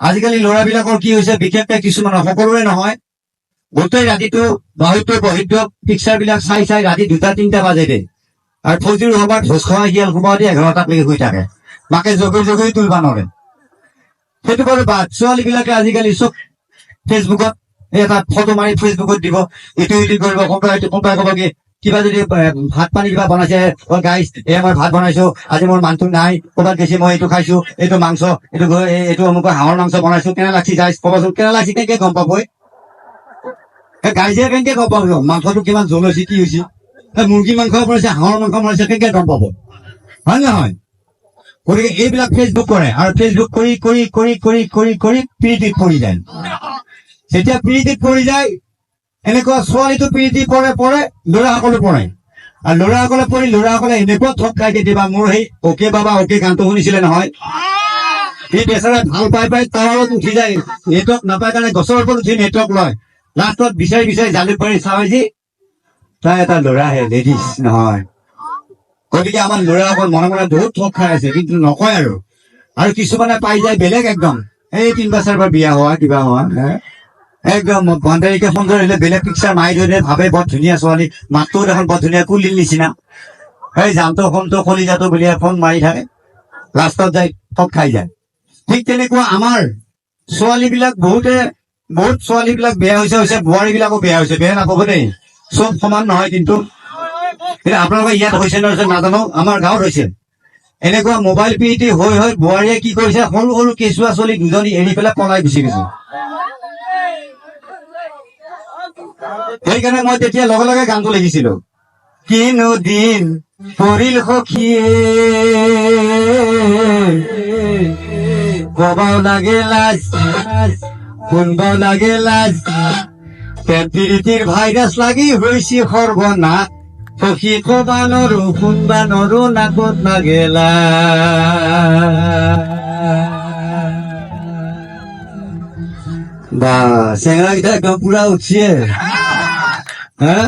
আজিকালি ল'ৰাবিলাকৰ কি হৈছে, বিশেষকে কিছুমানৰ, সকলোৰে নহয়, গোটেই ৰাতিটো বহিত পিকচাৰ বিলাক চাই চাই ৰাতি 2-3টা বাজে দে। আৰু ফজুৰ সময়ত ভোজ খোৱা শিয়াল সোমাও দি 11টালৈকে শুই থাকে, মাকে জগি তুলবা নৰে। সেইটো বাৰু বাদ, ছোৱালী বিলাকে আজিকালি চব ফেচবুকত এটা ফটো মাৰি ফেচবুকত দিব, ইটো কৰিব, কোনোবাই ক'ব কি কিবা যদি ভাত পানী কিবা বনাইছে, গাইছ মই ভাত বনাইছো, আজি মোৰ মানুহটো নাই, ক'ৰবাত গৈছে, মই এইটো খাইছো, এইটো মাংস, এইটো অমুক হাঁহৰ মাংস বনাইছো, কেনে লাগছি যাই ক'বচোন, কেনে লাগছি কেনেকে গম পাব? গাইছে কেনেকে গম পাব মাংসটো কিমান জল হৈছে, কি হৈছে? মুৰ্গী মাংস বনাইছে, হাঁহৰ মাংস বনাইছে, কেনেকে গম পাব? হয় নহয়? গতিকে এইবিলাক ফেচবুক কৰে, আৰু ফেচবুক কৰি প্ৰীতিত পৰি যায়। যেতিয়া প্ৰীতিত পৰি যায়, এনেকুৱা ছোৱালীটো প্ৰীতি পৰে, ল'ৰাসকলো পৰে। আৰু ল'ৰাসকলে পৰি ল'ৰাসকলে এনেকুৱা ঠগ খাই কেতিয়াবা, মোৰ সেই অকে বাবা অকে গানটো শুনিছিলে নহয়, এই বেচাৰা ভাল পাই টাৱাৰত উঠি যায়, নেটৱৰ্ক নাপায় কাৰণে গছৰ ওপৰত উঠি নেটৱৰ্ক লয়, লাষ্টত বিচাৰি জালুক পাৰি চাই যি তাই এটা ল'ৰাহে, লেডিজ নহয়। গতিকে আমাৰ ল'ৰাসকল মনে মনে বহুত ঠগ খাই আছে, কিন্তু নকয় আৰু কিছুমানে পাই যায় বেলেগ একদম, এই 3 বছৰ পৰা বিয়া হোৱা কিবা হোৱা, একদম ভণ্ডাৰীকে ফোন কৰিলে বেলেগ পিকচাৰ মাৰি ধৰি ভাবে বৰ ধুনীয়া ছোৱালী, মাতটোও দেখোন বৰ ধুনীয়া, কুলিৰ নিচিনা, এই জানটো ফোনটো কলিজাটো বুলিয়ে ফোন মাৰি থাকে, লাষ্টত যাই ঠগ খাই যায়। ঠিক তেনেকুৱা আমাৰ ছোৱালী বিলাক বহুত ছোৱালী বিলাক বেয়া হৈছে, বোৱাৰী বিলাকো বেয়া হৈছে, বেয়া নাপাব দেই, চব সমান নহয়। কিন্তু আপোনালোকৰ ইয়াত হৈছে নাজানো, আমাৰ গাঁৱত হৈছে এনেকুৱা মোবাইল প্ৰীতি হৈ বোৱাৰীয়ে কি কৰিছে, সৰু সৰু কেঁচুৱা ছোৱালী 2জনী এৰি পেলাই পলাই গুচি গৈছে। সেইকাৰণে মই তেতিয়া লগে লগে গানটো লিখিছিলো, কিনো দিন পৰিল সখীয়ে, কবাও লাগে লাজ, শুনবাও লাগে লাজ, প্ৰীতিৰ ভাইৰাছ লাগি হৈছে সৰ্বনাশ, সখী কবা নৰো শুনবা নৰো, নাকত লাগেলা। বা চেঙৰাকেইটা একদম পুৰা উঠিছে, হা